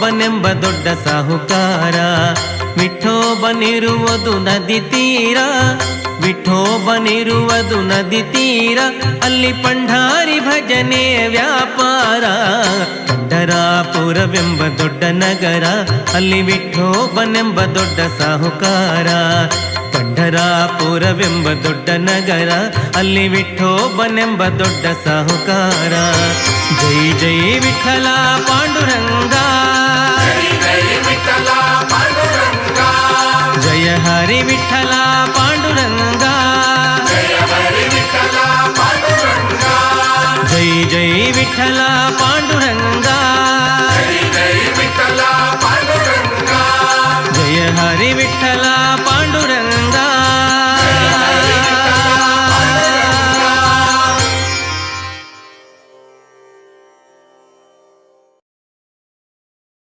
ವಿಠೋಬನೆಂಬ ದೊಡ್ಡ ಸಾಹುಕಾರ. ವಿಠೋಬನಿರುವುದು ನದಿ ತೀರ, ವಿಠೋಬನಿರುವುದು ನದಿ ತೀರ, ಅಲ್ಲಿ ಪಂಢಾರಿ ಭಜನೆ ವ್ಯಾಪಾರ. ಪಂಢರಾಪುರವೆಂಬ ದೊಡ್ಡ ನಗರ, ಅಲ್ಲಿ ವಿಠೋಬನೆಂಬ ದೊಡ್ಡ ಸಾಹುಕಾರ. ಪಂಢರಾಪುರವೆಂಬ ದೊಡ್ಡ ನಗರ, ಅಲ್ಲಿ ವಿಠೋಬನೆಂಬ ದೊಡ್ಡ ಸಾಹುಕಾರ. ಜೈ ಜೈ ವಿಠಲ ಪಾಂಡುರಂಗ.